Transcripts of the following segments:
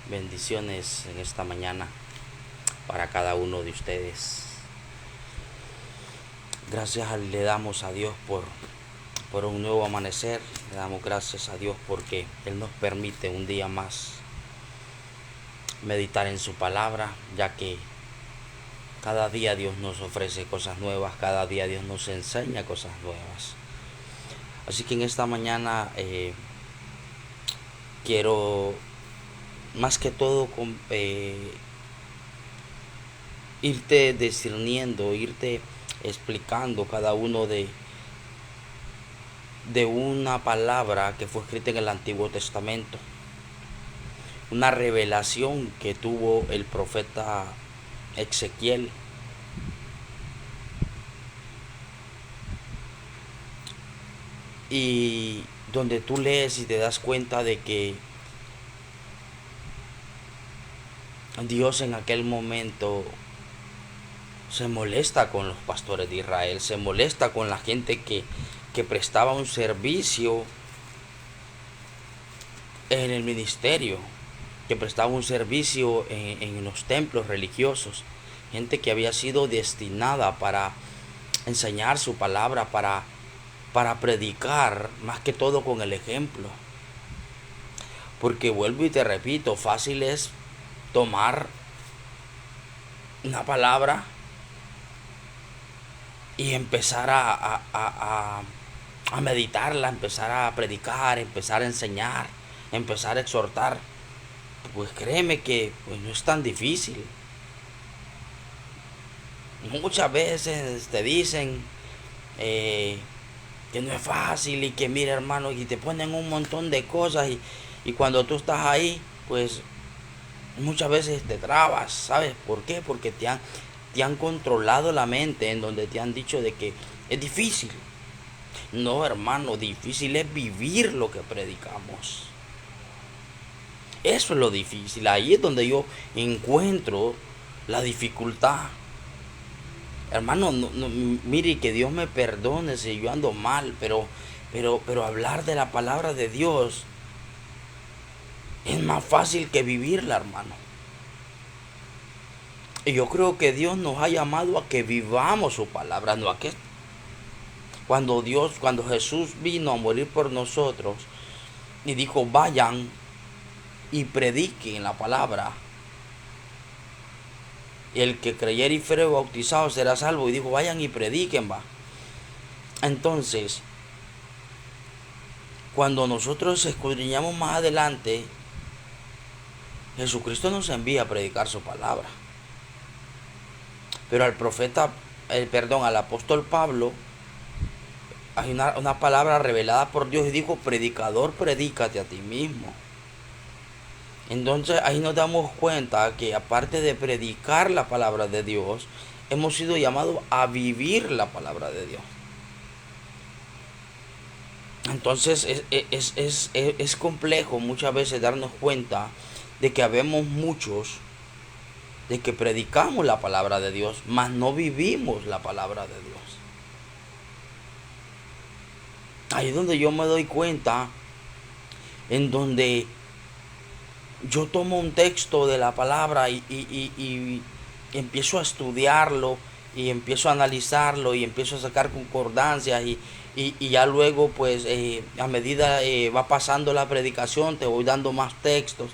Bendiciones en esta mañana para cada uno de ustedes. Gracias le damos a Dios por un nuevo amanecer. Le damos gracias a Dios porque Él nos permite un día más meditar en su palabra, ya que cada día Dios nos ofrece cosas nuevas, cada día Dios nos enseña cosas nuevas. Así que en esta mañana quiero más que todo irte discerniendo, irte explicando cada uno de una palabra que fue escrita en el Antiguo Testamento, una revelación que tuvo el profeta Ezequiel, y donde tú lees y te das cuenta de que Dios en aquel momento se molesta con los pastores de Israel, se molesta con la gente que prestaba un servicio en el ministerio, que prestaba un servicio en los templos religiosos, gente que había sido destinada para enseñar su palabra, para predicar, más que todo con el ejemplo. Porque vuelvo y te repito, fácil es tomar una palabra y empezar a meditarla, empezar a predicar, empezar a enseñar, empezar a exhortar. Pues créeme que pues no es tan difícil. Muchas veces te dicen que no es fácil y que mira hermano y te ponen un montón de cosas y cuando tú estás ahí pues muchas veces te trabas. ¿Sabes por qué? Porque te han controlado la mente en donde te han dicho de que es difícil. No hermano, difícil es vivir lo que predicamos. Eso es lo difícil, ahí es donde yo encuentro la dificultad. Hermano, mire, que Dios me perdone si yo ando mal, pero hablar de la palabra de Dios es más fácil que vivirla, hermano. Y yo creo que Dios nos ha llamado a que vivamos su palabra, no a que cuando Jesús vino a morir por nosotros y dijo, vayan y prediquen la palabra. El que creyere y fuere bautizado será salvo. Y dijo, vayan y prediquen, va. Entonces, cuando nosotros escudriñamos más adelante, Jesucristo nos envía a predicar su palabra. Pero al al apóstol Pablo, hay una palabra revelada por Dios y dijo, predicador, predícate a ti mismo. Entonces ahí nos damos cuenta que aparte de predicar la palabra de Dios, hemos sido llamados a vivir la palabra de Dios. Entonces es complejo muchas veces darnos cuenta de que habemos muchos de que predicamos la palabra de Dios, mas no vivimos la palabra de Dios. Ahí es donde yo me doy cuenta, en donde yo tomo un texto de la palabra y empiezo a estudiarlo y empiezo a analizarlo y empiezo a sacar concordancias y ya luego pues a medida va pasando la predicación te voy dando más textos.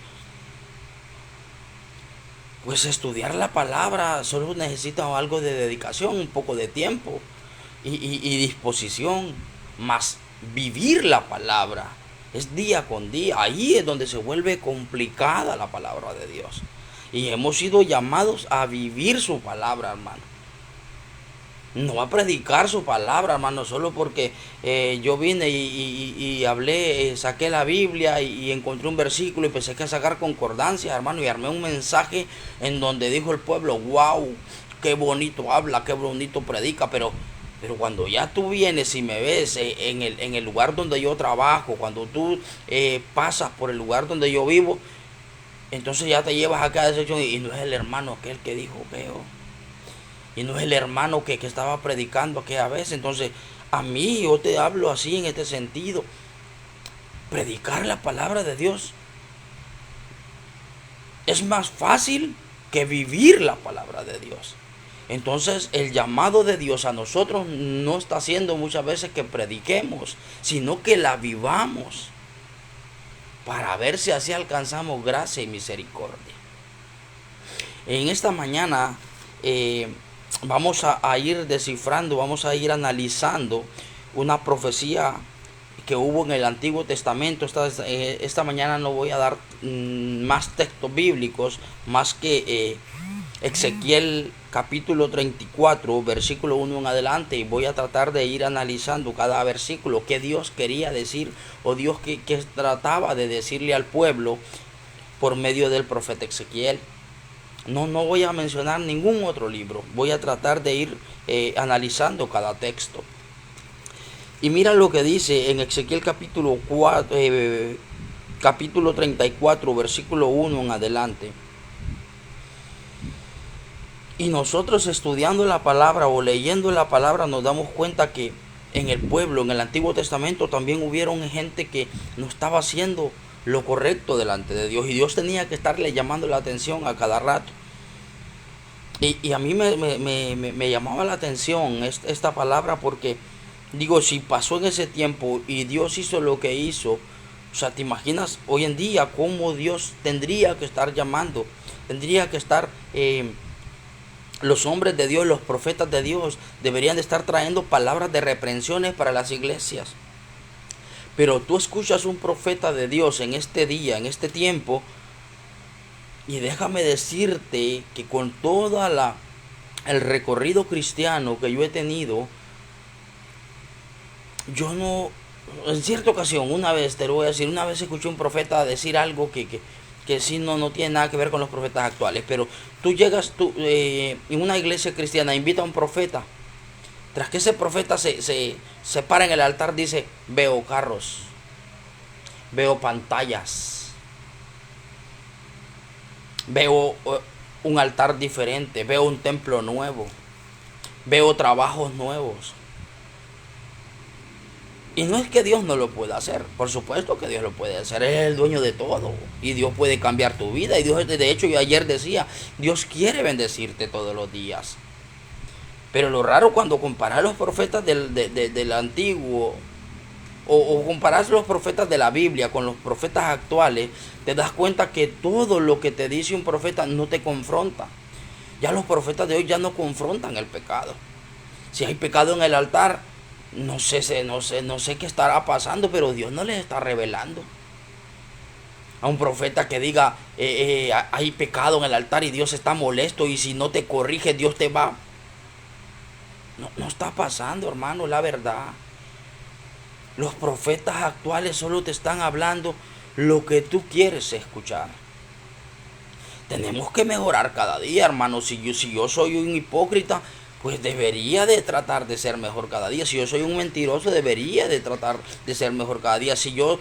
Pues estudiar la palabra solo necesita algo de dedicación, un poco de tiempo y disposición, más vivir la palabra es día con día. Ahí es donde se vuelve complicada la palabra de Dios. Y hemos sido llamados a vivir su palabra, hermano. No a predicar su palabra, hermano, solo porque yo vine y hablé, saqué la Biblia y encontré un versículo y empecé a sacar concordancia, hermano, y armé un mensaje en donde dijo el pueblo, wow, qué bonito habla, qué bonito predica, pero cuando ya tú vienes y me ves en el lugar donde yo trabajo, cuando tú pasas por el lugar donde yo vivo, entonces ya te llevas a cada sección y no es el hermano aquel que dijo, veo. Y no es el hermano que estaba predicando aquella vez. Entonces, a mí yo te hablo así en este sentido. Predicar la palabra de Dios es más fácil que vivir la palabra de Dios. Entonces el llamado de Dios a nosotros no está haciendo muchas veces que prediquemos, sino que la vivamos para ver si así alcanzamos gracia y misericordia. En esta mañana vamos a ir descifrando, vamos a ir analizando una profecía que hubo en el Antiguo Testamento. Esta mañana no voy a dar más textos bíblicos, más que Ezequiel capítulo 34, versículo 1 en adelante, y voy a tratar de ir analizando cada versículo, qué Dios quería decir, o Dios que trataba de decirle al pueblo por medio del profeta Ezequiel. No voy a mencionar ningún otro libro, voy a tratar de ir analizando cada texto. Y mira lo que dice en Ezequiel capítulo 34, versículo 1 en adelante. Y nosotros estudiando la palabra o leyendo la palabra nos damos cuenta que en el pueblo, en el Antiguo Testamento, también hubieron gente que no estaba haciendo lo correcto delante de Dios, y Dios tenía que estarle llamando la atención a cada rato. Y a mí me llamaba la atención esta palabra, porque digo, si pasó en ese tiempo y Dios hizo lo que hizo, o sea, ¿te imaginas hoy en día cómo Dios tendría que estar llamando? Tendría que estar... los hombres de Dios, los profetas de Dios, deberían de estar trayendo palabras de reprensiones para las iglesias. Pero tú escuchas un profeta de Dios en este día, en este tiempo, y déjame decirte que con toda el recorrido cristiano que yo he tenido, yo no, en cierta ocasión, una vez, te lo voy a decir, una vez escuché un profeta decir algo que sí no tiene nada que ver con los profetas actuales. Pero tú llegas en una iglesia cristiana, invita a un profeta. Tras que ese profeta se para en el altar, dice: veo carros, veo pantallas, veo un altar diferente, veo un templo nuevo, veo trabajos nuevos. Y no es que Dios no lo pueda hacer, por supuesto que Dios lo puede hacer, Él es el dueño de todo, y Dios puede cambiar tu vida. Y Dios, de hecho, yo ayer decía, Dios quiere bendecirte todos los días. Pero lo raro, cuando comparas los profetas del antiguo, o comparas los profetas de la Biblia con los profetas actuales, te das cuenta que todo lo que te dice un profeta no te confronta. Ya los profetas de hoy ya no confrontan el pecado. Si hay pecado en el altar, no sé qué estará pasando, pero Dios no les está revelando. A un profeta que diga hay pecado en el altar y Dios está molesto, y si no te corrige Dios te va. No está pasando, hermano, la verdad. Los profetas actuales solo te están hablando lo que tú quieres escuchar. Tenemos que mejorar cada día, hermano. Si yo soy un hipócrita, pues debería de tratar de ser mejor cada día. Si yo soy un mentiroso, debería de tratar de ser mejor cada día. Si yo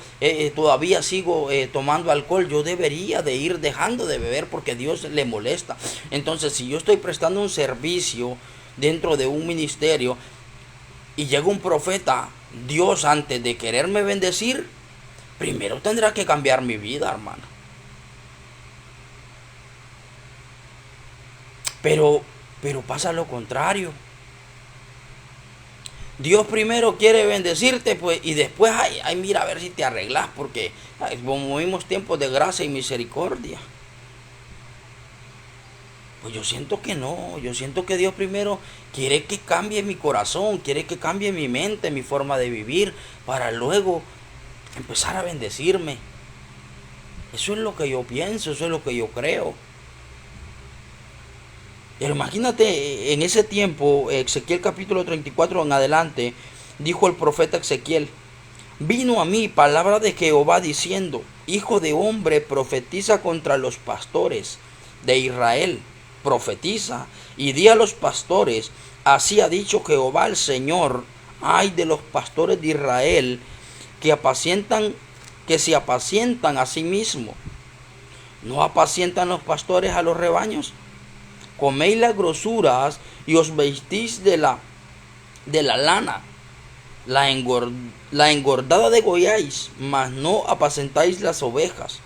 todavía sigo tomando alcohol, yo debería de ir dejando de beber, porque Dios le molesta. Entonces, si yo estoy prestando un servicio dentro de un ministerio y llega un profeta, Dios, antes de quererme bendecir, primero tendrá que cambiar mi vida, hermano. Pero pasa lo contrario. Dios primero quiere bendecirte, pues, y después, mira, a ver si te arreglas, porque como vivimos tiempos de gracia y misericordia. Pues yo siento que no, yo siento que Dios primero quiere que cambie mi corazón, quiere que cambie mi mente, mi forma de vivir, para luego empezar a bendecirme. Eso es lo que yo pienso, eso es lo que yo creo. Pero imagínate, en ese tiempo, Ezequiel capítulo 34 en adelante, dijo el profeta Ezequiel: vino a mí palabra de Jehová diciendo: hijo de hombre, profetiza contra los pastores de Israel. Profetiza y di a los pastores: así ha dicho Jehová el Señor, ay de los pastores de Israel, que se apacientan a sí mismos. ¿No apacientan los pastores a los rebaños? Coméis las grosuras y os vestís de la lana, la engordada degolláis, mas no apacentáis las ovejas.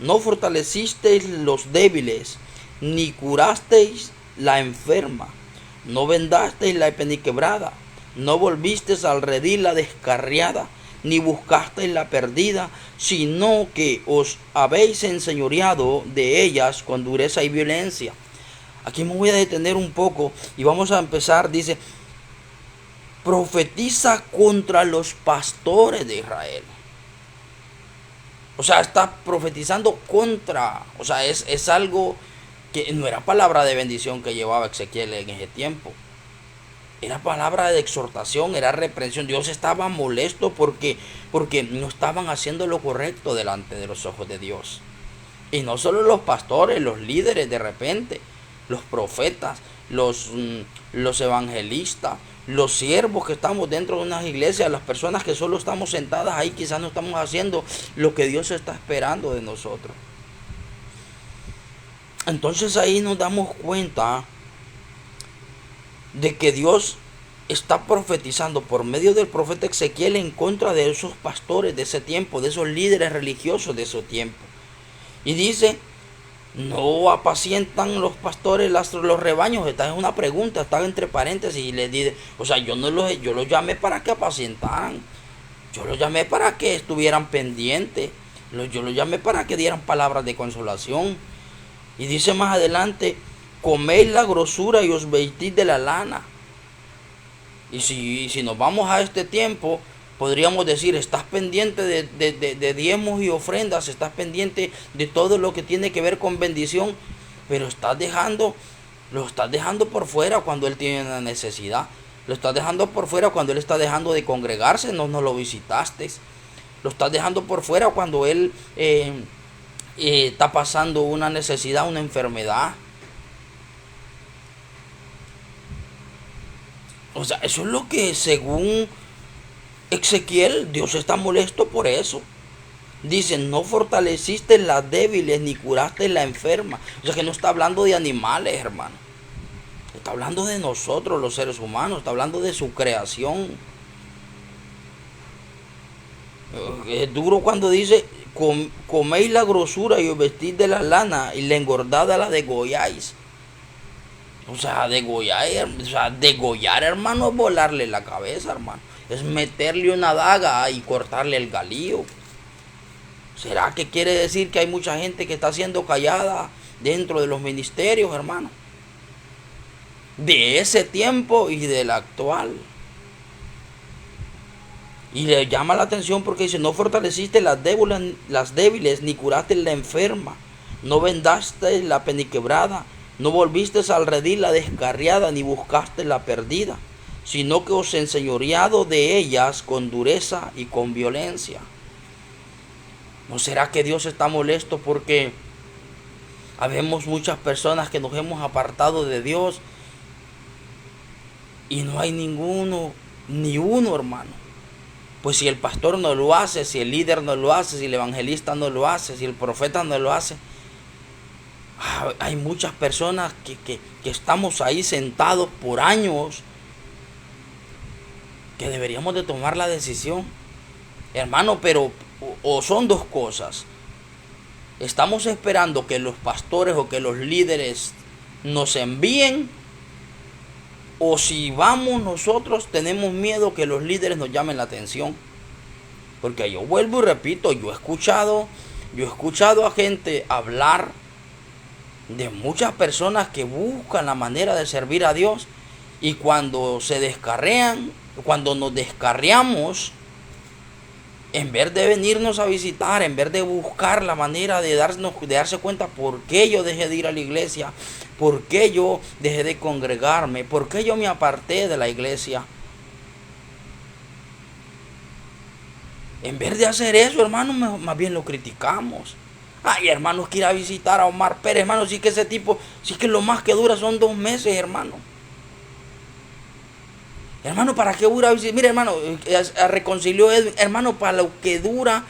no fortalecisteis los débiles, ni curasteis la enferma, no vendasteis la peniquebrada, no volvisteis al redil la descarriada, ni buscasteis la perdida, sino que os habéis enseñoreado de ellas con dureza y violencia. Aquí me voy a detener un poco y vamos a empezar. Dice, profetiza contra los pastores de Israel. O sea, está profetizando contra. O sea, es algo que no era palabra de bendición que llevaba Ezequiel en ese tiempo. Era palabra de exhortación, era reprensión. Dios estaba molesto porque no estaban haciendo lo correcto delante de los ojos de Dios. Y no solo los pastores, los líderes de repente, los profetas, los evangelistas, los siervos que estamos dentro de unas iglesias, las personas que solo estamos sentadas ahí, quizás no estamos haciendo lo que Dios está esperando de nosotros. Entonces ahí nos damos cuenta de que Dios está profetizando por medio del profeta Ezequiel en contra de esos pastores de ese tiempo, de esos líderes religiosos de ese tiempo. Y dice, no apacientan los pastores los rebaños. Esta es una pregunta, está entre paréntesis, y les dice, o sea, yo los llamé para que apacientaran, yo los llamé para que estuvieran pendientes, yo los llamé para que dieran palabras de consolación. Y dice más adelante, coméis la grosura y os vestís de la lana. Y si nos vamos a este tiempo, podríamos decir, estás pendiente de diezmos y ofrendas, estás pendiente de todo lo que tiene que ver con bendición, pero lo estás dejando por fuera cuando Él tiene una necesidad. Lo estás dejando por fuera cuando Él está dejando de congregarse, no lo visitaste. Lo estás dejando por fuera cuando Él está pasando una necesidad, una enfermedad. O sea, eso es lo que según Ezequiel, Dios está molesto por eso. Dice, no fortaleciste las débiles ni curaste la enferma. O sea que no está hablando de animales, hermano. Está hablando de nosotros, los seres humanos. Está hablando de su creación. Es duro cuando dice, coméis la grosura y os vestís de la lana y la engordada la degolláis. O sea, degollar, hermano, es volarle la cabeza, hermano. Es meterle una daga y cortarle el galillo. ¿Será que quiere decir que hay mucha gente que está siendo callada dentro de los ministerios, hermano? De ese tiempo y del actual. Y le llama la atención porque dice, no fortaleciste las débiles ni curaste la enferma. No vendaste la peniquebrada. No volviste al redil la descarriada, ni buscaste la perdida, sino que os enseñoreado de ellas con dureza y con violencia. ¿No será que Dios está molesto porque habemos muchas personas que nos hemos apartado de Dios y no hay ni uno, hermano? Pues si el pastor no lo hace, si el líder no lo hace, si el evangelista no lo hace, si el profeta no lo hace, hay muchas personas que estamos ahí sentados por años, que deberíamos de tomar la decisión, hermano. Pero o son dos cosas: estamos esperando que los pastores o que los líderes nos envíen, o si vamos nosotros tenemos miedo que los líderes nos llamen la atención. Porque yo vuelvo y repito, yo he escuchado a gente hablar de muchas personas que buscan la manera de servir a Dios, y cuando se descarrean, cuando nos descarriamos, en vez de venirnos a visitar, en vez de buscar la manera de darse cuenta por qué yo dejé de ir a la iglesia, por qué yo dejé de congregarme, por qué yo me aparté de la iglesia, en vez de hacer eso, hermano, más bien lo criticamos. Ay, hermanos, que ir a visitar a Omar Pérez, hermano, sí que ese tipo, sí que lo más que dura son 2 meses, hermano. Hermano, ¿para qué dura? Mire, hermano, reconcilió Edwin, hermano, para lo que dura,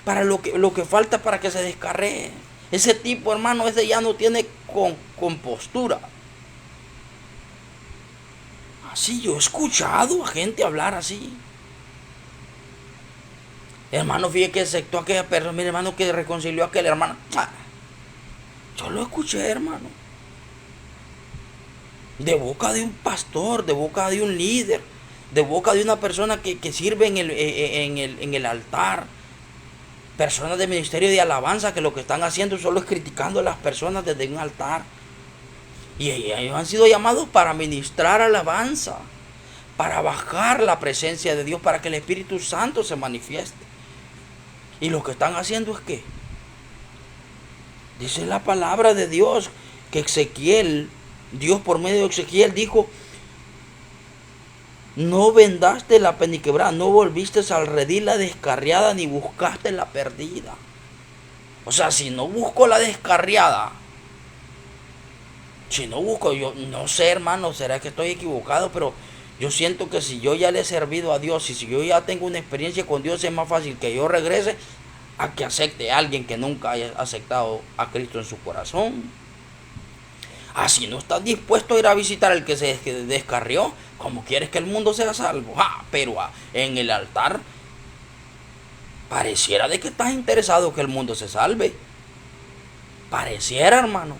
para lo que falta para que se descarree. Ese tipo, hermano, ese ya no tiene compostura. Así, yo he escuchado a gente hablar así. Hermano, fíjate que aceptó a aquella persona, mire hermano, que reconcilió a aquel hermano. Yo lo escuché, hermano. De boca de un pastor, de boca de un líder, de boca de una persona que sirve en el altar. Personas de ministerio de alabanza que lo que están haciendo solo es criticando a las personas desde un altar. Y ellos han sido llamados para ministrar alabanza, para bajar la presencia de Dios, para que el Espíritu Santo se manifieste. Y lo que están haciendo es que, dice la palabra de Dios, que Ezequiel, Dios por medio de Ezequiel dijo: no vendaste la peniquebrada, no volviste al redil la descarriada, ni buscaste la perdida. O sea, si no busco la descarriada, si no busco, yo no sé, hermano, será que estoy equivocado, pero yo siento que si yo ya le he servido a Dios y si yo ya tengo una experiencia con Dios, es más fácil que yo regrese a que acepte a alguien que nunca haya aceptado a Cristo en su corazón. Si no estás dispuesto a ir a visitar al que se descarrió, ¿cómo quieres que el mundo sea salvo? Pero en el altar pareciera de que estás interesado que el mundo se salve. Pareciera, hermano.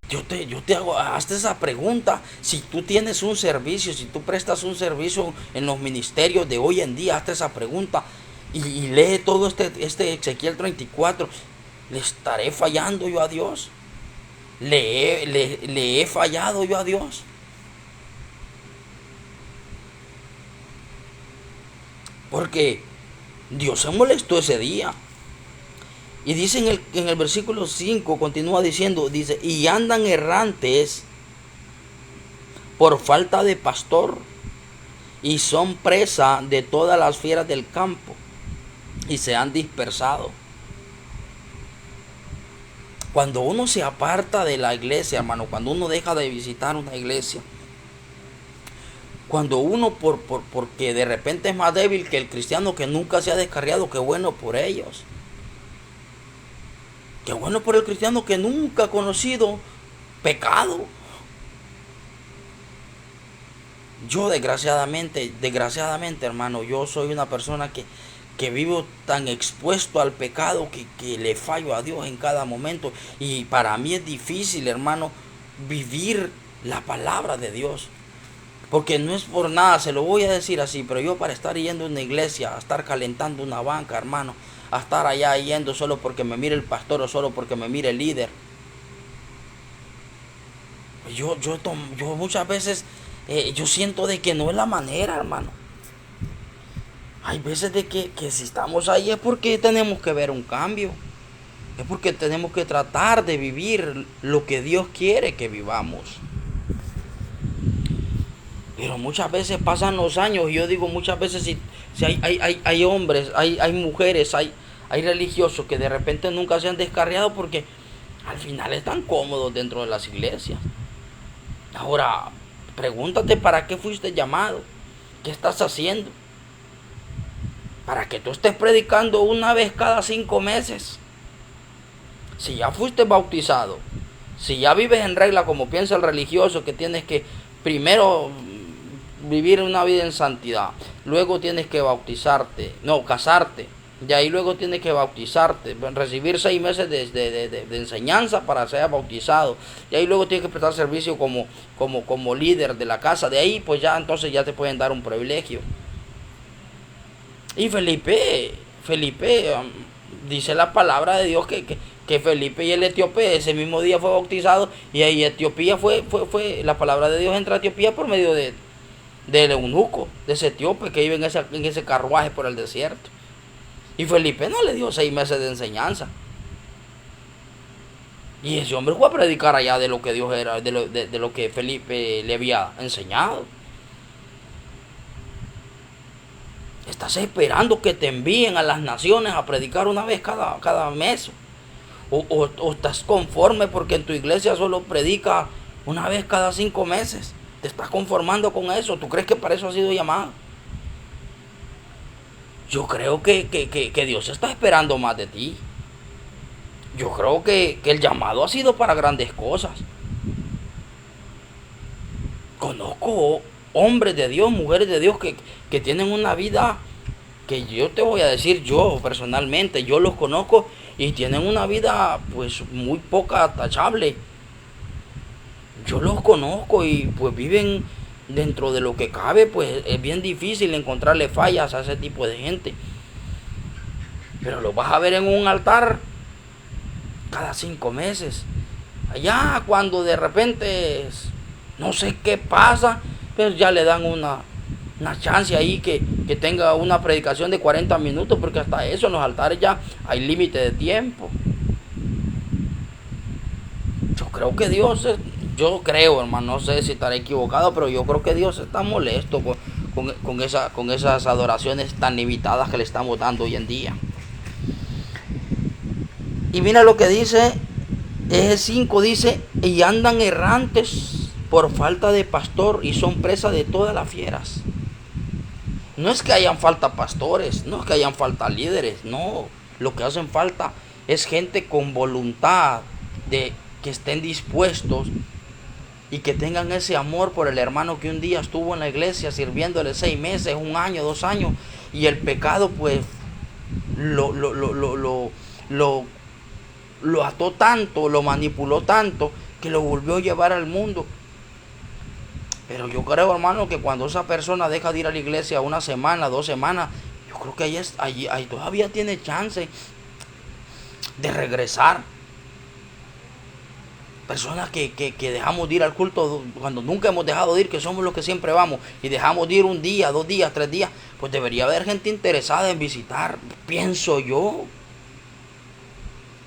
Yo te hago, hazte esa pregunta. Si tú tienes un servicio, si tú prestas un servicio en los ministerios de hoy en día, hazte esa pregunta y lee todo este Ezequiel 34. ¿Le estaré fallando yo a Dios? ¿Le he fallado yo a Dios? Porque Dios se molestó ese día. Y dice en el versículo 5, continúa diciendo, dice, y andan errantes por falta de pastor, y son presa de todas las fieras del campo, y se han dispersado. Cuando uno se aparta de la iglesia, hermano, cuando uno deja de visitar una iglesia, cuando uno porque de repente es más débil que el cristiano que nunca se ha descarriado, qué bueno por ellos. Qué bueno por el cristiano que nunca ha conocido pecado. Yo desgraciadamente, hermano, yo soy una persona que vivo tan expuesto al pecado que le fallo a Dios en cada momento. Y para mí es difícil, hermano, vivir la palabra de Dios. Porque no es por nada, se lo voy a decir así, pero yo para estar yendo a una iglesia, a estar calentando una banca, hermano, a estar allá yendo solo porque me mire el pastor o solo porque me mire el líder, yo muchas veces yo siento de que no es la manera, hermano. Hay veces de que si estamos ahí es porque tenemos que ver un cambio, es porque tenemos que tratar de vivir lo que Dios quiere que vivamos. Pero muchas veces pasan los años y yo digo muchas veces si hay hombres, hay mujeres, hay religiosos que de repente nunca se han descarriado porque al final están cómodos dentro de las iglesias. Ahora, pregúntate para qué fuiste llamado, qué estás haciendo, para que tú estés predicando una vez cada 5 meses. Si ya fuiste bautizado, si ya vives en regla como piensa el religioso, que tienes que primero vivir una vida en santidad, luego tienes que casarte, de ahí luego tienes que bautizarte, recibir 6 meses de enseñanza para ser bautizado, y ahí luego tienes que prestar servicio como líder de la casa, de ahí pues ya entonces ya te pueden dar un privilegio. Y Felipe, dice la palabra de Dios que Felipe y el etíope ese mismo día fue bautizado, y ahí Etiopía fue la palabra de Dios entra a Etiopía por medio del eunuco, de ese etíope que vive en ese carruaje por el desierto. Y Felipe no le dio 6 meses de enseñanza. Y ese hombre fue a predicar allá de lo que Dios era, de lo que Felipe le había enseñado. Estás esperando que te envíen a las naciones a predicar una vez cada mes. O estás conforme porque en tu iglesia solo predica una vez cada 5 meses. Te estás conformando con eso. ¿Tú crees que para eso has sido llamado? Yo creo que Dios está esperando más de ti. Yo creo que el llamado ha sido para grandes cosas. conozco hombres de Dios, mujeres de Dios que tienen una vida que yo te voy a decir, yo personalmente, yo los conozco y tienen una vida pues muy poca tachable. Yo los conozco y pues viven dentro de lo que cabe, pues es bien difícil encontrarle fallas a ese tipo de gente. Pero lo vas a ver en un altar cada 5 meses. Allá cuando de repente no sé qué pasa, pero ya le dan una chance ahí que tenga una predicación de 40 minutos, porque hasta eso en los altares ya hay límite de tiempo. Yo creo que yo creo, hermano, no sé si estaré equivocado, pero yo creo que Dios está molesto con esas adoraciones tan limitadas que le estamos dando hoy en día. Y mira lo que dice, Eje 5 dice, y andan errantes por falta de pastor y son presa de todas las fieras. No es que hayan falta pastores, no es que hayan falta líderes, no. Lo que hacen falta es gente con voluntad, de que estén dispuestos y que tengan ese amor por el hermano que un día estuvo en la iglesia sirviéndole 6 meses, 1 año, 2 años, y el pecado pues lo ató tanto, lo manipuló tanto, que lo volvió a llevar al mundo. Pero yo creo, hermano, que cuando esa persona deja de ir a la iglesia 1 semana, 2 semanas, yo creo que ahí todavía tiene chance de regresar. Personas que dejamos de ir al culto cuando nunca hemos dejado de ir, que somos los que siempre vamos, y dejamos de ir 1 día, 2 días, 3 días, pues debería haber gente interesada en visitar, pienso yo.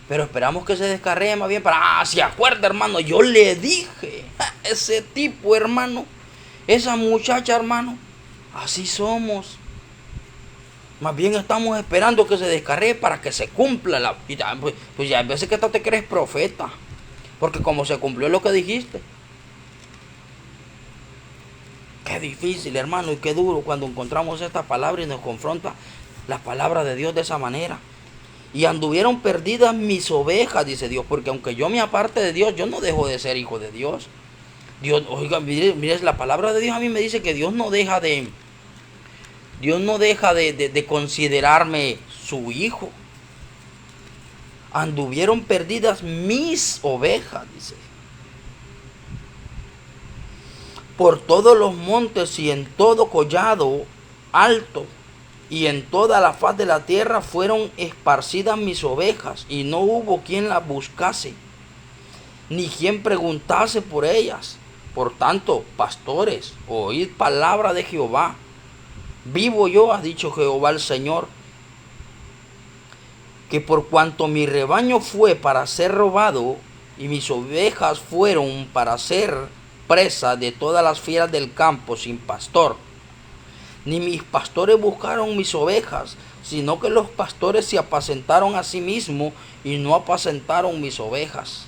Pero esperamos que se descarree más bien para... se acuerda, hermano, yo le dije, ese tipo, hermano, esa muchacha, hermano, así somos. Más bien estamos esperando que se descarree para que se cumpla la... Pues ya a veces que tú te crees profeta, porque como se cumplió lo que dijiste. Qué difícil, hermano, y qué duro cuando encontramos esta palabra y nos confronta la palabra de Dios de esa manera. Y anduvieron perdidas mis ovejas, dice Dios, porque aunque yo me aparte de Dios, yo no dejo de ser hijo de Dios. Dios, oiga, mire, la palabra de Dios a mí me dice que Dios no deja de considerarme su hijo. Anduvieron perdidas mis ovejas, dice. Por todos los montes y en todo collado alto y en toda la faz de la tierra fueron esparcidas mis ovejas, y no hubo quien las buscase, ni quien preguntase por ellas. Por tanto, pastores, oíd palabra de Jehová. Vivo yo, ha dicho Jehová el Señor, que por cuanto mi rebaño fue para ser robado, y mis ovejas fueron para ser presa de todas las fieras del campo sin pastor, ni mis pastores buscaron mis ovejas, sino que los pastores se apacentaron a sí mismos y no apacentaron mis ovejas.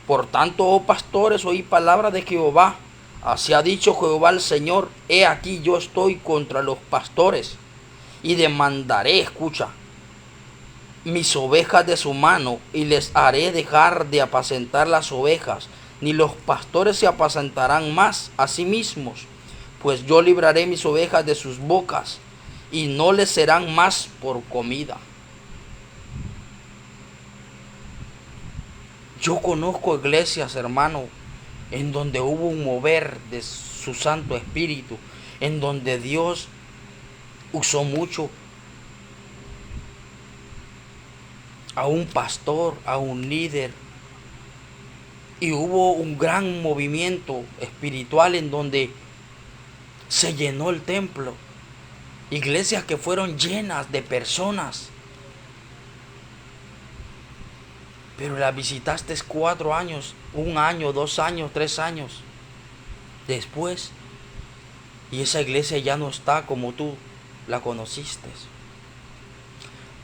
Por tanto, oh pastores, oí palabra de Jehová. Así ha dicho Jehová el Señor: he aquí yo estoy contra los pastores, y demandaré, escucha, mis ovejas de su mano, y les haré dejar de apacentar las ovejas, ni los pastores se apacentarán más a sí mismos, pues yo libraré mis ovejas de sus bocas, y no les serán más por comida. Yo conozco iglesias, hermano, en donde hubo un mover de su Santo Espíritu, en donde Dios usó mucho a un pastor, a un líder, y hubo un gran movimiento espiritual en donde se llenó el templo. Iglesias que fueron llenas de personas. Pero la visitaste 4 años, 1 año, 2 años, 3 años después, y esa iglesia ya no está como tú la conociste.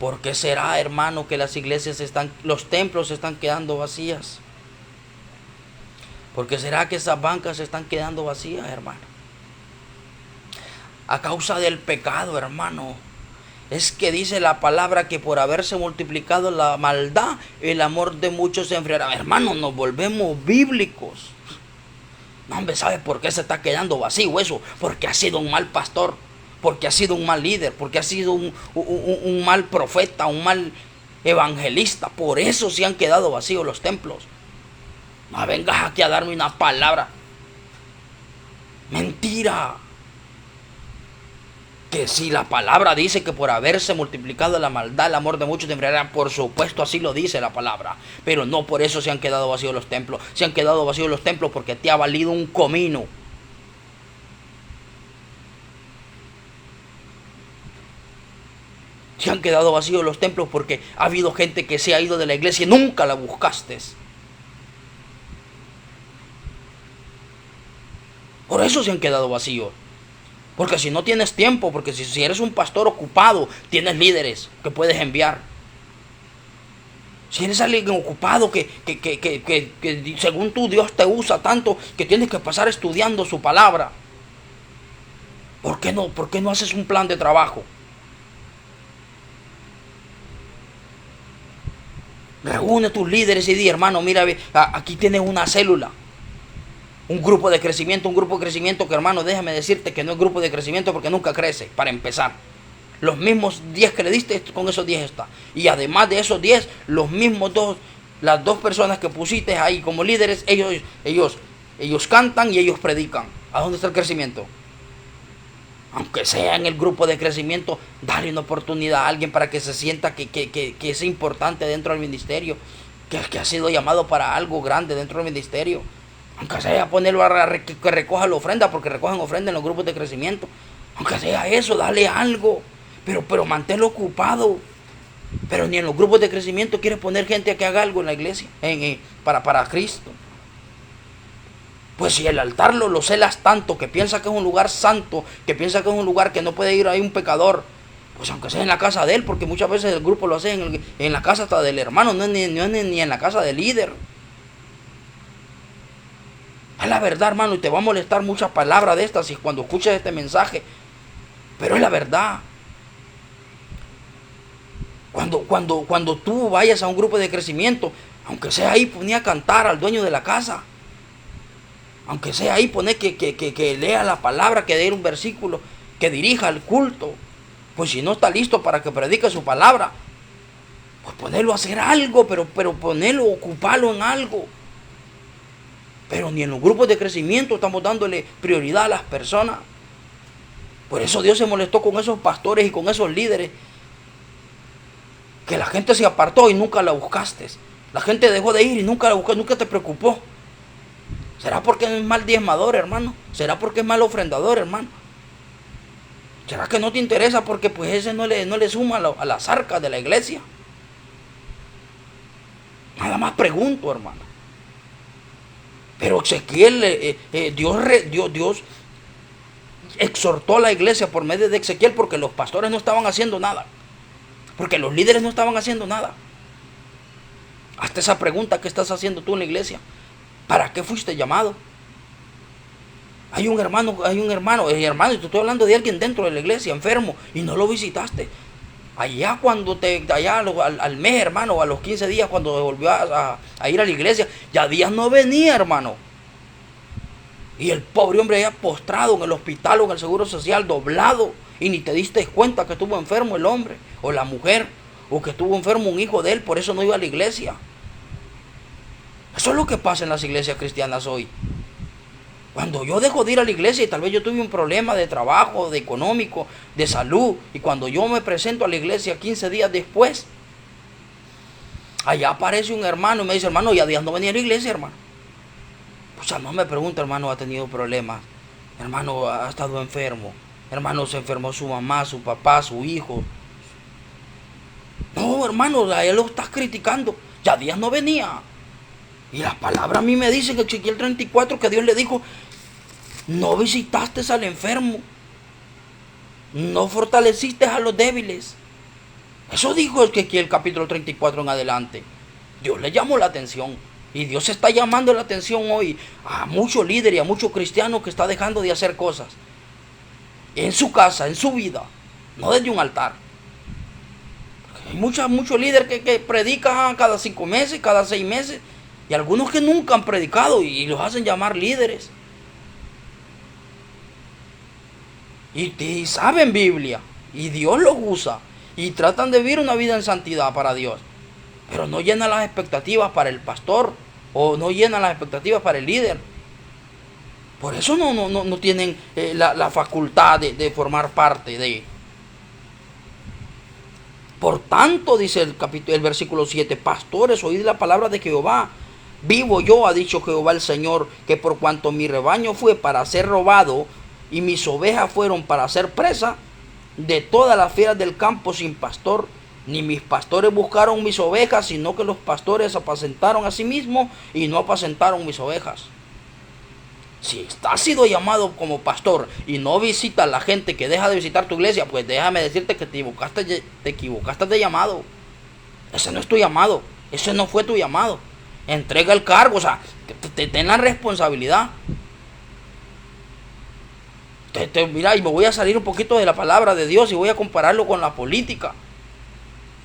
¿Por qué será, hermano, que los templos se están quedando vacías? ¿Por qué será que esas bancas se están quedando vacías, hermano? A causa del pecado, hermano. Es que dice la palabra que por haberse multiplicado la maldad, el amor de muchos se enfriará. Hermano, nos volvemos bíblicos. No, hombre, ¿sabes por qué se está quedando vacío eso? Porque ha sido un mal pastor, porque ha sido un mal líder, porque ha sido un mal profeta, un mal evangelista. Por eso se han quedado vacíos los templos. No vengas aquí a darme una palabra. Mentira. Que si la palabra dice que por haberse multiplicado la maldad, el amor de muchos te enfriará, por supuesto así lo dice la palabra. Pero no por eso se han quedado vacíos los templos. Se han quedado vacíos los templos porque te ha valido un comino. Se han quedado vacíos los templos porque ha habido gente que se ha ido de la iglesia y nunca la buscaste. Por eso se han quedado vacíos. Porque si no tienes tiempo, porque si eres un pastor ocupado, tienes líderes que puedes enviar. Si eres alguien ocupado que según tú Dios te usa tanto que tienes que pasar estudiando su palabra, ¿por qué no haces un plan de trabajo? Reúne tus líderes y di, hermano, mira, aquí tienes una célula. Un grupo de crecimiento que, hermano, déjame decirte que no es grupo de crecimiento porque nunca crece, para empezar. Los mismos 10 que le diste, con esos 10 está. Y además de esos 10, las dos personas que pusiste ahí como líderes, ellos cantan y ellos predican. ¿A dónde está el crecimiento? Aunque sea en el grupo de crecimiento, dale una oportunidad a alguien para que se sienta que es importante dentro del ministerio, que ha sido llamado para algo grande dentro del ministerio. Aunque sea ponerlo que recoja la ofrenda, porque recogen ofrenda en los grupos de crecimiento. Aunque sea eso, dale algo. Pero manténlo ocupado. Pero ni en los grupos de crecimiento quieres poner gente a que haga algo en la iglesia. Para Cristo. Pues si el altar lo celas tanto, que piensa que es un lugar santo, que piensa que es un lugar que no puede ir ahí un pecador, pues aunque sea en la casa de él, porque muchas veces el grupo lo hace en la casa hasta del hermano, no es ni en la casa del líder. Es la verdad, hermano, y te va a molestar muchas palabras de estas cuando escuches este mensaje. Pero es la verdad. Cuando tú vayas a un grupo de crecimiento, aunque sea ahí, ponía a cantar al dueño de la casa. Aunque sea ahí, poner que lea la palabra, que dé un versículo, que dirija el culto. Pues si no está listo para que predique su palabra, pues ponerlo a hacer algo, pero ponerlo, ocuparlo en algo. Pero ni en los grupos de crecimiento estamos dándole prioridad a las personas. Por eso Dios se molestó con esos pastores y con esos líderes. Que la gente se apartó y nunca la buscaste. La gente dejó de ir y nunca la buscó, nunca te preocupó. ¿Será porque es mal diezmador, hermano? ¿Será porque es mal ofrendador, hermano? ¿Será que no te interesa porque pues ese no le suma a las arcas de la iglesia? Nada más pregunto, hermano. Pero Ezequiel, Dios exhortó a la iglesia por medio de Ezequiel porque los pastores no estaban haciendo nada. Porque los líderes no estaban haciendo nada. Hazte esa pregunta que estás haciendo tú en la iglesia. ¿Para qué fuiste llamado? Hay un hermano, y te estoy hablando de alguien dentro de la iglesia, enfermo, y no lo visitaste. Allá al mes, hermano, o a los 15 días, cuando volvió a ir a la iglesia, ya días no venía, hermano. Y el pobre hombre allá postrado en el hospital o en el seguro social, doblado, y ni te diste cuenta que estuvo enfermo el hombre, o la mujer, o que estuvo enfermo un hijo de él, por eso no iba a la iglesia. Eso es lo que pasa en las iglesias cristianas hoy. Cuando yo dejo de ir a la iglesia y tal vez yo tuve un problema de trabajo, de económico, de salud, y cuando yo me presento a la iglesia 15 días después, allá aparece un hermano y me dice, hermano, ya días no venía a la iglesia, hermano. Pues no me pregunta, hermano, ha tenido problemas, hermano, ha estado enfermo, hermano, se enfermó su mamá, su papá, su hijo. No, hermano, a él lo estás criticando, ya días no venía. Y la palabra a mí me dice en Ezequiel 34 que Dios le dijo, no visitaste al enfermo, no fortaleciste a los débiles. Eso dijo Ezequiel capítulo 34 en adelante. Dios le llamó la atención. Y Dios está llamando la atención hoy a muchos líderes y a muchos cristianos que están dejando de hacer cosas. En su casa, en su vida, no desde un altar. Hay muchos líderes que predican cada 5 meses, cada 6 meses. Y algunos que nunca han predicado y los hacen llamar líderes. y saben Biblia, y Dios los usa, y tratan de vivir una vida en santidad para Dios, pero no llenan las expectativas para el pastor, o no llenan las expectativas para el líder. Por eso no tienen la facultad de formar parte de. Por tanto, dice el versículo 7, pastores, oíd la palabra de Jehová. Vivo yo, ha dicho Jehová el Señor, que por cuanto mi rebaño fue para ser robado y mis ovejas fueron para ser presa, de todas las fieras del campo sin pastor, ni mis pastores buscaron mis ovejas, sino que los pastores apacentaron a sí mismos y no apacentaron mis ovejas. Si has sido llamado como pastor y no visitas a la gente que deja de visitar tu iglesia, pues déjame decirte que te equivocaste de llamado. Ese no es tu llamado, ese no fue tu llamado. Entrega el cargo, o sea, ten la responsabilidad. Mira, y me voy a salir un poquito de la palabra de Dios y voy a compararlo con la política.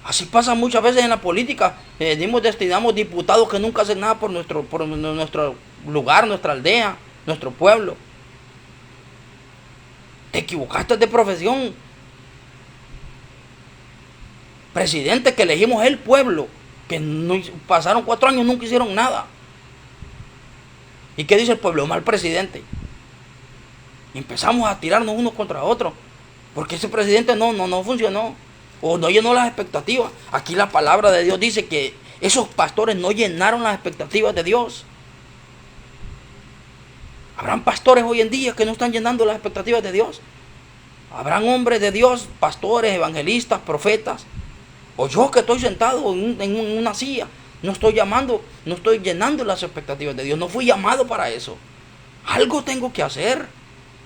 Así pasa muchas veces en la política. Destinamos diputados que nunca hacen nada por nuestro lugar, nuestra aldea, nuestro pueblo. Te equivocaste de profesión. Presidente que elegimos el pueblo, que no, pasaron 4 años, nunca hicieron nada. ¿Y qué dice el pueblo? Mal presidente. Y empezamos a tirarnos unos contra otros, porque ese presidente no funcionó, o no llenó las expectativas. Aquí la palabra de Dios dice que esos pastores no llenaron las expectativas de Dios. Habrán pastores hoy en día que no están llenando las expectativas de Dios. Habrán hombres de Dios, pastores, evangelistas, profetas. O yo que estoy sentado en una silla, no estoy llenando las expectativas de Dios. No fui llamado para eso. Algo tengo que hacer.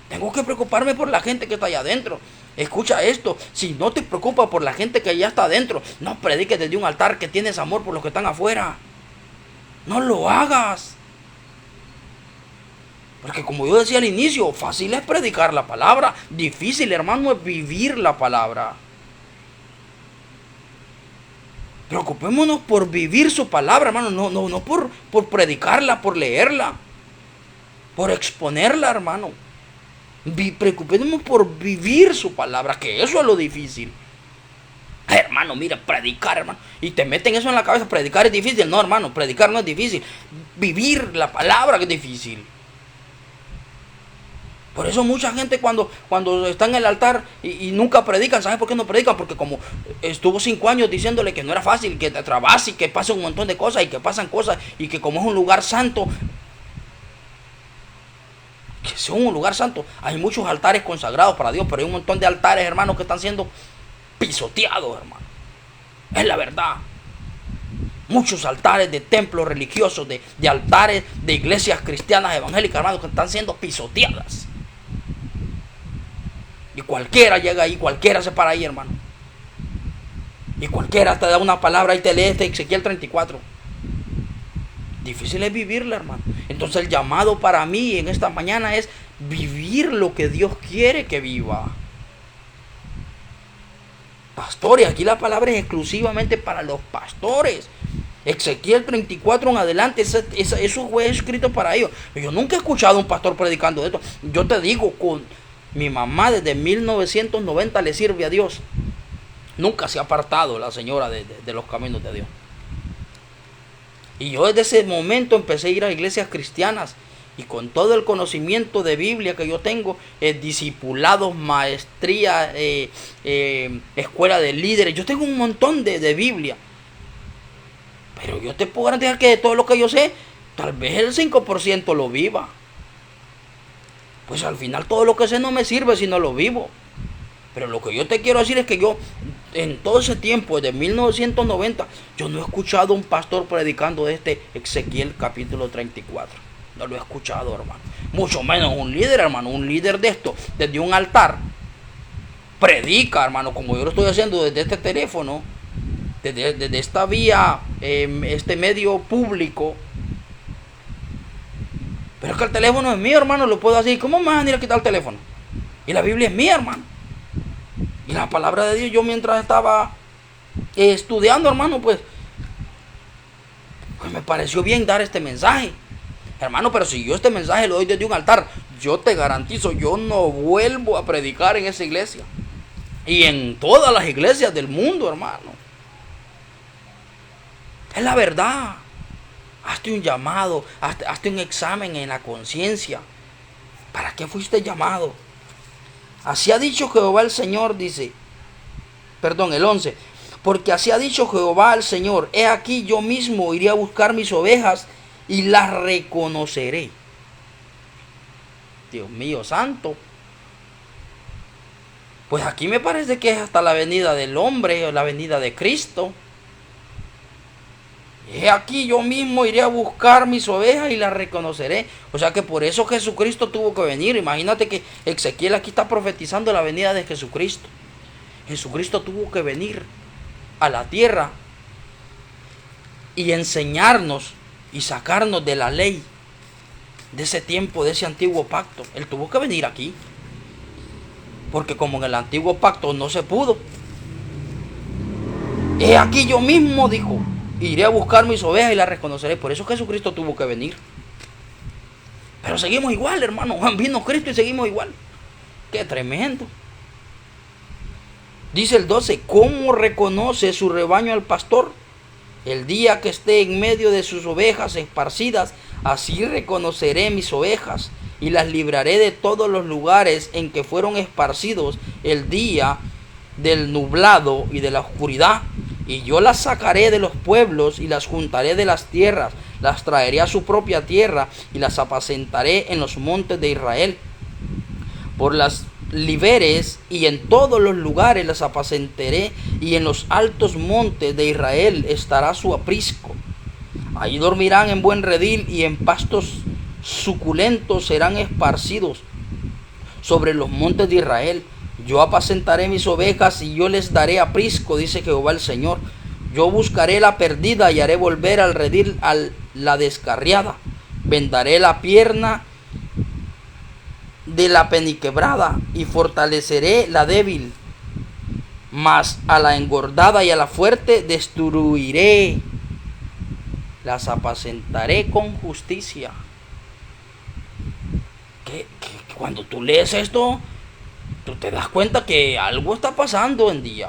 Tengo que preocuparme por la gente que está allá adentro. Escucha esto, si no te preocupas por la gente que ya está adentro, no prediques desde un altar que tienes amor por los que están afuera. No lo hagas. Porque como yo decía al inicio, fácil es predicar la palabra, difícil, hermano, es vivir la palabra. Preocupémonos por vivir su palabra, hermano, no por predicarla, por leerla, por exponerla, hermano. Preocupémonos por vivir su palabra, que eso es lo difícil. Hermano, mira, predicar, hermano. Y te meten eso en la cabeza, predicar es difícil. No, hermano, predicar no es difícil. Vivir la palabra que es difícil. Por eso mucha gente cuando está en el altar y nunca predican, ¿sabes por qué no predican? Porque como estuvo 5 años diciéndole que no era fácil, que te trabas y que pasa un montón de cosas y que pasan cosas y que como es un lugar santo, que sea un lugar santo, hay muchos altares consagrados para Dios, pero hay un montón de altares, hermanos, que están siendo pisoteados, hermano. Es la verdad. Muchos altares de templos religiosos, de altares de iglesias cristianas evangélicas, hermanos, que están siendo pisoteadas. Y cualquiera llega ahí, cualquiera se para ahí, hermano. Y cualquiera te da una palabra y te lee Ezequiel 34. Difícil es vivirla, hermano. Entonces el llamado para mí en esta mañana es vivir lo que Dios quiere que viva. Pastores, aquí la palabra es exclusivamente para los pastores. Ezequiel 34 en adelante, eso fue escrito para ellos. Yo nunca he escuchado a un pastor predicando esto. Yo te digo, con mi mamá desde 1990 le sirve a Dios. Nunca se ha apartado la señora de los caminos de Dios. Y yo desde ese momento empecé a ir a iglesias cristianas. Y con todo el conocimiento de Biblia que yo tengo, discipulados, maestría, escuela de líderes. Yo tengo un montón de Biblia. Pero yo te puedo garantizar que de todo lo que yo sé, tal vez el 5% lo viva. Pues al final todo lo que sé no me sirve si no lo vivo. Pero lo que yo te quiero decir es que yo, en todo ese tiempo, desde 1990, yo no he escuchado a un pastor predicando de este Ezequiel capítulo 34. No lo he escuchado, hermano. Mucho menos un líder, hermano. Un líder de esto, desde un altar, predica, hermano, como yo lo estoy haciendo desde este teléfono, desde esta vía, este medio público. Pero es que el teléfono es mío, hermano, lo puedo hacer. ¿Cómo me van a venir a quitar el teléfono? Y la Biblia es mía, hermano. Y la palabra de Dios, yo mientras estaba estudiando, hermano, pues me pareció bien dar este mensaje. Hermano, pero si yo este mensaje lo doy desde un altar, yo te garantizo, yo no vuelvo a predicar en esa iglesia. Y en todas las iglesias del mundo, hermano. Es la verdad. Hazte un llamado, hazte un examen en la conciencia. ¿Para qué fuiste llamado? Así ha dicho Jehová el Señor, dice. Perdón, el 11. Porque así ha dicho Jehová el Señor. He aquí yo mismo iré a buscar mis ovejas y las reconoceré. Dios mío santo. Pues aquí me parece que es hasta la venida del hombre, o la venida de Cristo. He aquí yo mismo iré a buscar mis ovejas y las reconoceré. O sea que por eso Jesucristo tuvo que venir. Imagínate que Ezequiel aquí está profetizando la venida de Jesucristo. Jesucristo tuvo que venir a la tierra y enseñarnos y sacarnos de la ley, de ese tiempo, de ese antiguo pacto. Él tuvo que venir aquí. Porque como en el antiguo pacto no se pudo. He aquí yo mismo, dijo, iré a buscar mis ovejas y las reconoceré. Por eso Jesucristo tuvo que venir. Pero seguimos igual, hermano. Vino Cristo y seguimos igual. Qué tremendo. Dice el 12, ¿cómo reconoce su rebaño al pastor? El día que esté en medio de sus ovejas esparcidas, así reconoceré mis ovejas y las libraré de todos los lugares en que fueron esparcidos el día del nublado y de la oscuridad. Y yo las sacaré de los pueblos y las juntaré de las tierras, las traeré a su propia tierra y las apacentaré en los montes de Israel. Por las liberes y en todos los lugares las apacentaré, y en los altos montes de Israel estará su aprisco. Allí dormirán en buen redil y en pastos suculentos serán esparcidos sobre los montes de Israel. Yo apacentaré mis ovejas y yo les daré aprisco, dice Jehová el Señor. Yo buscaré la perdida y haré volver al redil a la descarriada. Vendaré la pierna de la peniquebrada y fortaleceré la débil, mas a la engordada y a la fuerte destruiré. Las apacentaré con justicia. Que cuando tú lees esto, tú te das cuenta que algo está pasando en día.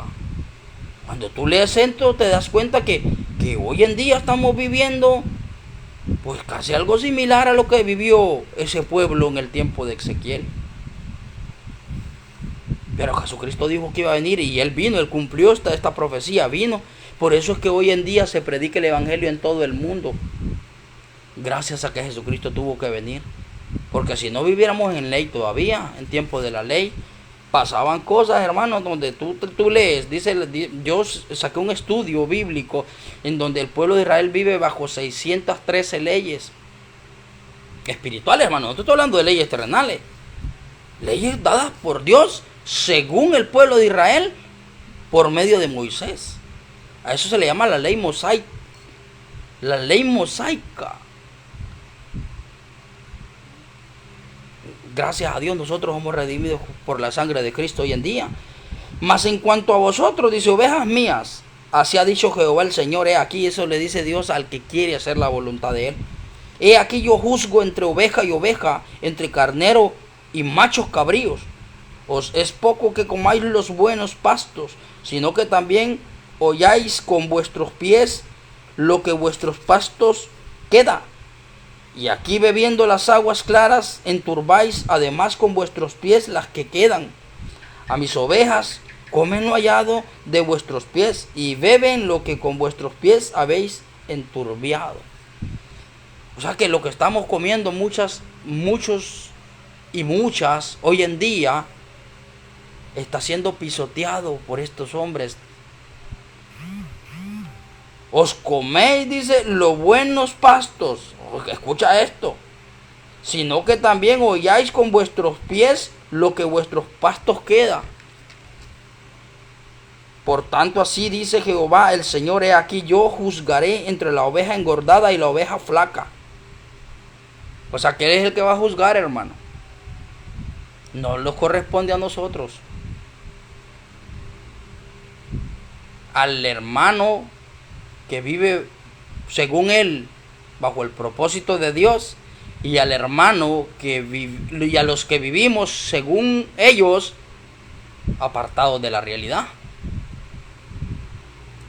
Cuando tú lees esto, te das cuenta que hoy en día estamos viviendo pues casi algo similar a lo que vivió ese pueblo en el tiempo de Ezequiel. Pero Jesucristo dijo que iba a venir y Él vino, Él cumplió esta profecía, vino. Por eso es que hoy en día se predica el Evangelio en todo el mundo. Gracias a que Jesucristo tuvo que venir. Porque si no viviéramos en ley todavía, en tiempo de la ley, pasaban cosas, hermanos, donde tú lees, yo saqué un estudio bíblico en donde el pueblo de Israel vive bajo 613 leyes espirituales, hermano. No estoy hablando de leyes terrenales, leyes dadas por Dios según el pueblo de Israel por medio de Moisés. A eso se le llama la ley mosaica. La ley mosaica. Gracias a Dios nosotros somos redimidos por la sangre de Cristo hoy en día. Mas en cuanto a vosotros, dice, ovejas mías, así ha dicho Jehová el Señor. He aquí, eso le dice Dios al que quiere hacer la voluntad de Él. He aquí yo juzgo entre oveja y oveja, entre carnero y machos cabríos. Os es poco que comáis los buenos pastos, sino que también holláis con vuestros pies lo que vuestros pastos queda. Y aquí bebiendo las aguas claras, enturbáis además con vuestros pies las que quedan. A mis ovejas comen lo hallado de vuestros pies, y beben lo que con vuestros pies habéis enturbiado. O sea que lo que estamos comiendo muchos y muchas hoy en día está siendo pisoteado por estos hombres. Os coméis, dice, los buenos pastos. Escucha esto. Sino que también holláis con vuestros pies lo que vuestros pastos queda. Por tanto, así dice Jehová el Señor: he aquí yo juzgaré entre la oveja engordada y la oveja flaca. O sea, ¿quién es el que va a juzgar, hermano? No nos corresponde a nosotros. Al hermano que vive según él, bajo el propósito de Dios, y al hermano y a los que vivimos según ellos, apartados de la realidad.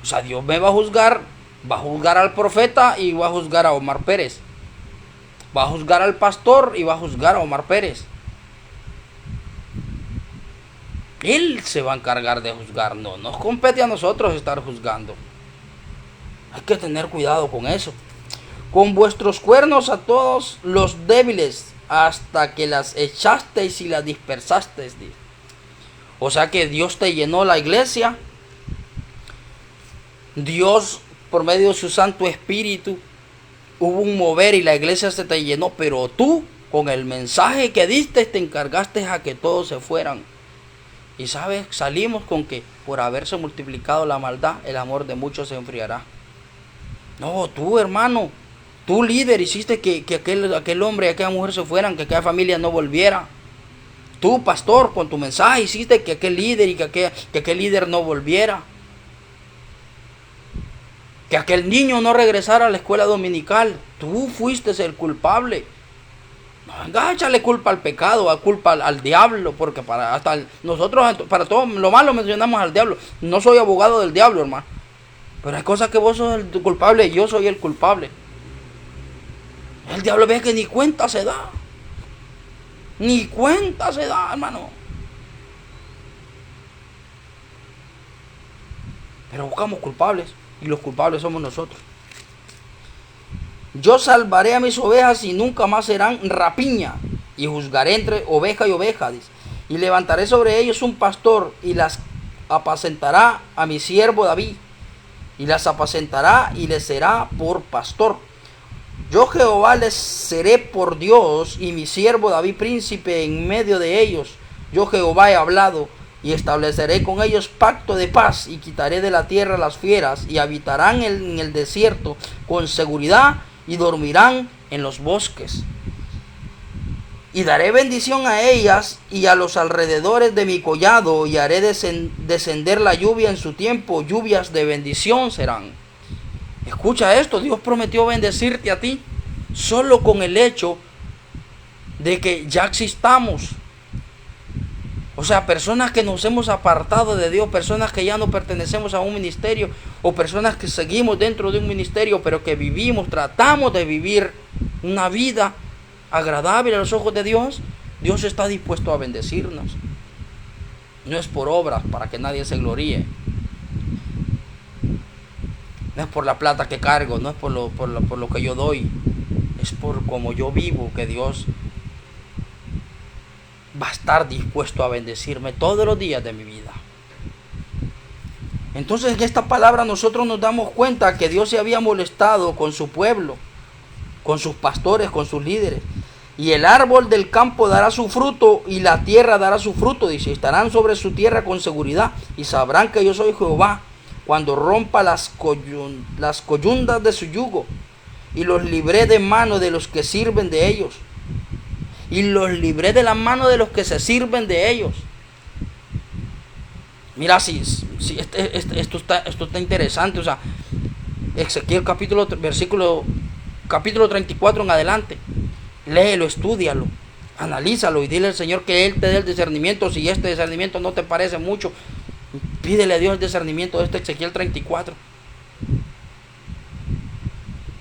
O sea, Dios me va a juzgar al profeta y va a juzgar a Omar Pérez. Va a juzgar al pastor y va a juzgar a Omar Pérez. Él se va a encargar de juzgar, no nos compete a nosotros estar juzgando. Hay que tener cuidado con eso. Con vuestros cuernos a todos los débiles, hasta que las echasteis y las dispersasteis. O sea que Dios te llenó la iglesia. Dios, por medio de su Santo Espíritu, hubo un mover y la iglesia se te llenó. Pero tú, con el mensaje que diste, te encargaste a que todos se fueran. Y sabes, salimos con que por haberse multiplicado la maldad, el amor de muchos se enfriará. No, tú, hermano, tú, líder, hiciste que aquel hombre y aquella mujer se fueran, que aquella familia no volviera. Tú, pastor, con tu mensaje hiciste que aquel líder y que aquel líder no volviera. Que aquel niño no regresara a la escuela dominical. Tú fuiste el culpable. No vengas a echarle culpa al pecado, a culpa al diablo, porque nosotros para todo lo malo mencionamos al diablo. No soy abogado del diablo, hermano. Pero hay cosas que vos sos el culpable y yo soy el culpable. El diablo ve que ni cuenta se da. Ni cuenta se da, hermano. Pero buscamos culpables y los culpables somos nosotros. Yo salvaré a mis ovejas y nunca más serán rapiña, y juzgaré entre oveja y oveja, dice. Y levantaré sobre ellos un pastor, y las apacentará a mi siervo David, y las apacentará y les será por pastor. Yo Jehová les seré por Dios, y mi siervo David príncipe en medio de ellos. Yo Jehová he hablado, y estableceré con ellos pacto de paz, y quitaré de la tierra las fieras, y habitarán en el desierto con seguridad, y dormirán en los bosques. Y daré bendición a ellas y a los alrededores de mi collado, y haré descender la lluvia en su tiempo, lluvias de bendición serán. Escucha esto, Dios prometió bendecirte a ti solo con el hecho de que ya existamos. O sea, personas que nos hemos apartado de Dios, personas que ya no pertenecemos a un ministerio, o personas que seguimos dentro de un ministerio, pero que tratamos de vivir una vida agradable a los ojos de Dios. Dios está dispuesto a bendecirnos. No es por obras para que nadie se gloríe. No es por la plata que cargo, no es por lo que yo doy. Es por cómo yo vivo que Dios va a estar dispuesto a bendecirme todos los días de mi vida. Entonces en esta palabra nosotros nos damos cuenta que Dios se había molestado con su pueblo, con sus pastores, con sus líderes. Y el árbol del campo dará su fruto y la tierra dará su fruto, dice. Estarán sobre su tierra con seguridad y sabrán que yo soy Jehová cuando rompa las coyundas de su yugo y los libré de mano de los que sirven de ellos. Y los libré de la mano de los que se sirven de ellos. Mira, esto está interesante. O sea, Ezequiel capítulo 34 en adelante. Léelo, estúdialo, analízalo y dile al Señor que Él te dé el discernimiento. Si este discernimiento no te parece mucho, pídele a Dios el discernimiento de este Ezequiel 34.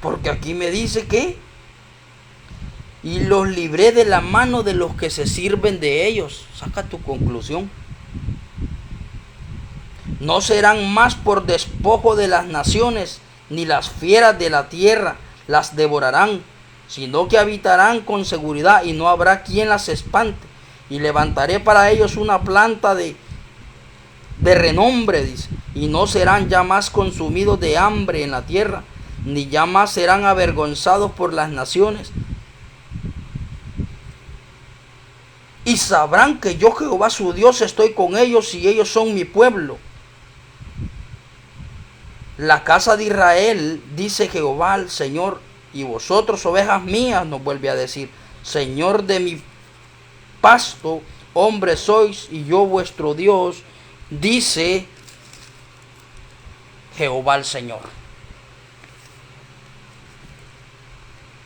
Porque aquí me dice que y los libré de la mano de los que se sirven de ellos. Saca tu conclusión. No serán más por despojo de las naciones, ni las fieras de la tierra las devorarán, sino que habitarán con seguridad y no habrá quien las espante. Y levantaré para ellos una planta de renombre, dice, y no serán ya más consumidos de hambre en la tierra, ni ya más serán avergonzados por las naciones. Y sabrán que yo Jehová su Dios estoy con ellos y ellos son mi pueblo. La casa de Israel, dice Jehová al Señor, y vosotros ovejas mías, nos vuelve a decir, Señor de mi pasto, hombre sois y yo vuestro Dios, dice Jehová el Señor.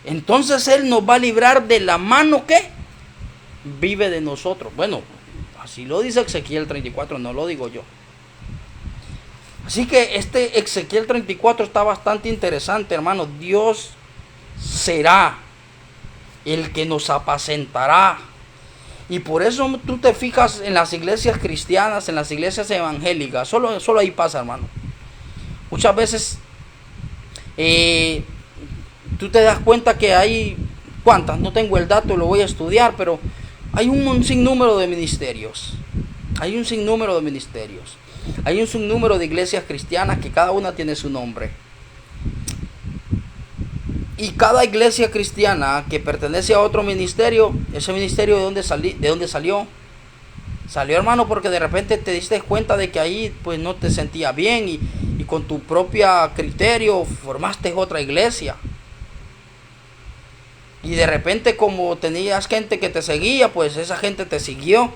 entonces Él nos va a librar de la mano que vive de nosotros. Bueno, así lo dice Ezequiel 34, no lo digo yo. Así que este Ezequiel 34 está bastante interesante, hermano. Dios será el que nos apacentará. Y por eso tú te fijas en las iglesias cristianas, en las iglesias evangélicas. Solo ahí pasa, hermano. Muchas veces tú te das cuenta que hay, ¿cuántas? No tengo el dato, lo voy a estudiar, pero hay un sinnúmero de ministerios. Hay un sinnúmero de ministerios. Hay un sinnúmero de iglesias cristianas que cada una tiene su nombre. Y cada iglesia cristiana que pertenece a otro ministerio, ese ministerio ¿de dónde salió? Salió, hermano, porque de repente te diste cuenta de que ahí pues no te sentías bien y con tu propio criterio formaste otra iglesia. Y de repente, como tenías gente que te seguía, pues esa gente te siguió.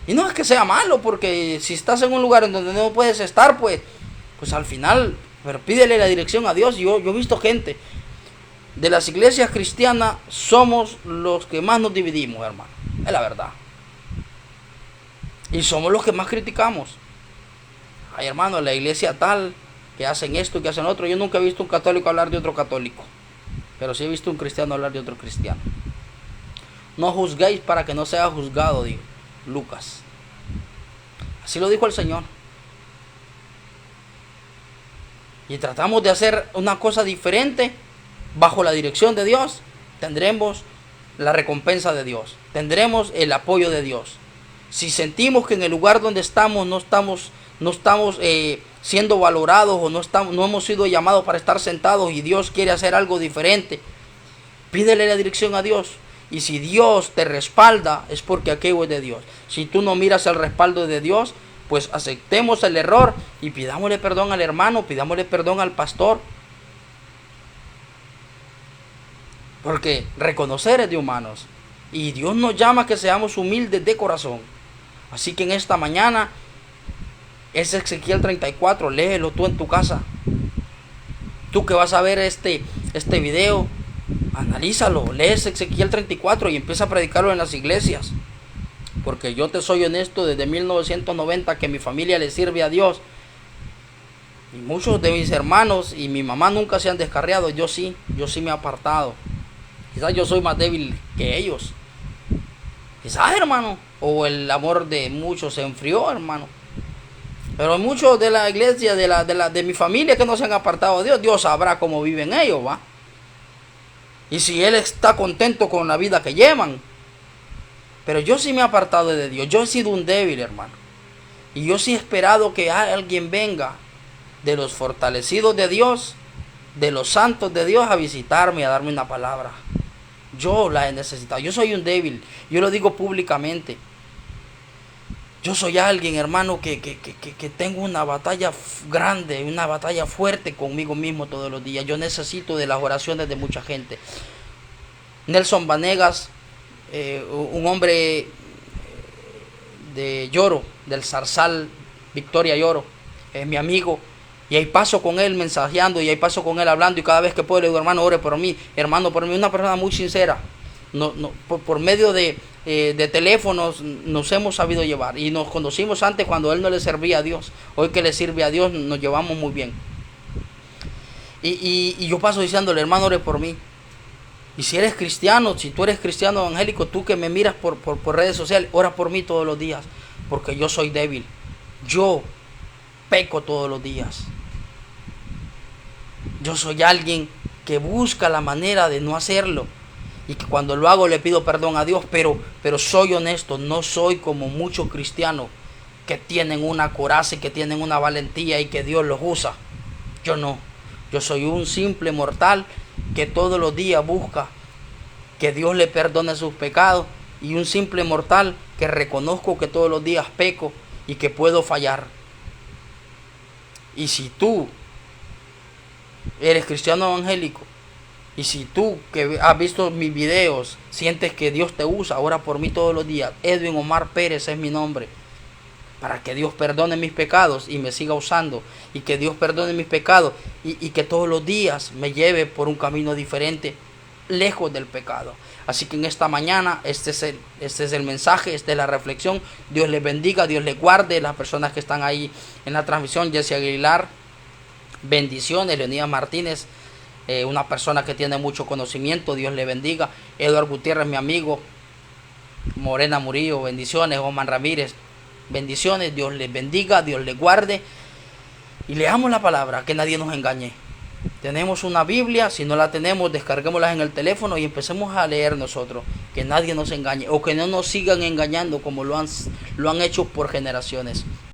Y no es que sea malo, porque si estás en un lugar en donde no puedes estar, pues al final, pero pídele la dirección a Dios. Yo he visto gente de las iglesias cristianas, somos los que más nos dividimos, hermano. Es la verdad. Y somos los que más criticamos. Ay, hermano, la iglesia tal, que hacen esto y que hacen otro. Yo nunca he visto un católico hablar de otro católico, pero sí he visto un cristiano hablar de otro cristiano. No juzguéis para que no sea juzgado, dijo Lucas. Así lo dijo el Señor. Y tratamos de hacer una cosa diferente bajo la dirección de Dios. Tendremos la recompensa de Dios. Tendremos el apoyo de Dios. Si sentimos que en el lugar donde estamos no estamos siendo valorados o no hemos sido llamados para estar sentados y Dios quiere hacer algo diferente, pídele la dirección a Dios. Y si Dios te respalda, es porque aquello es de Dios. Si tú no miras el respaldo de Dios, pues aceptemos el error y pidámosle perdón al hermano, pidámosle perdón al pastor. Porque reconocer es de humanos. Y Dios nos llama a que seamos humildes de corazón. Así que en esta mañana, ese Ezequiel 34, léelo tú en tu casa. Tú que vas a ver este video, analízalo, lees Ezequiel 34 y empieza a predicarlo en las iglesias. Porque yo te soy honesto, desde 1990 que mi familia le sirve a Dios. Y muchos de mis hermanos y mi mamá nunca se han descarriado. Yo sí me he apartado. Quizás yo soy más débil que ellos. Quizás, hermano. O el amor de muchos se enfrió, hermano. Pero muchos de la iglesia, de mi familia que no se han apartado de Dios, Dios sabrá cómo viven ellos, ¿va? Y si Él está contento con la vida que llevan. Pero yo sí me he apartado de Dios. Yo he sido un débil, hermano. Y yo sí he esperado que alguien venga de los fortalecidos de Dios, de los santos de Dios, a visitarme, a darme una palabra. Yo la he necesitado. Yo soy un débil. Yo lo digo públicamente. Yo soy alguien, hermano, que tengo una batalla grande, una batalla fuerte conmigo mismo todos los días. Yo necesito de las oraciones de mucha gente. Nelson Vanegas, un hombre de Lloro, del Zarzal, Victoria Lloro, es mi amigo. Y ahí paso con él mensajeando, y ahí paso con él hablando, y cada vez que puedo le digo, hermano, ore por mí, hermano, por mí. Una persona muy sincera. Por medio de teléfonos nos hemos sabido llevar. Y nos conocimos antes cuando él no le servía a Dios. Hoy que le sirve a Dios nos llevamos muy bien. Y yo paso diciéndole, hermano, ore por mí. Y si eres cristiano, si tú eres cristiano evangélico, tú que me miras por redes sociales, ora por mí todos los días. Porque yo soy débil. Yo peco todos los días. Yo soy alguien que busca la manera de no hacerlo. Y que cuando lo hago le pido perdón a Dios, pero soy honesto, no soy como muchos cristianos que tienen una coraza y que tienen una valentía y que Dios los usa. Yo no, yo soy un simple mortal que todos los días busca que Dios le perdone sus pecados, y un simple mortal que reconozco que todos los días peco y que puedo fallar. Y si tú eres cristiano evangélico, y si tú que has visto mis videos sientes que Dios te usa, ora por mí todos los días. Edwin Omar Pérez es mi nombre. para que Dios perdone mis pecados y me siga usando, y que Dios perdone mis pecados y que todos los días me lleve por un camino diferente, lejos del pecado. Así que en esta mañana este es el mensaje, esta es la reflexión. Dios les bendiga, Dios les guarde. Las personas que están ahí en la transmisión: Jesse Aguilar, bendiciones. Leonidas Martínez, una persona que tiene mucho conocimiento, Dios le bendiga. Eduardo Gutiérrez, mi amigo. Morena Murillo, bendiciones. Oman Ramírez, bendiciones. Dios les bendiga, Dios les guarde. Y leamos la palabra, que nadie nos engañe. Tenemos una Biblia, si no la tenemos, descarguémosla en el teléfono y empecemos a leer nosotros. Que nadie nos engañe, o que no nos sigan engañando como lo han hecho por generaciones.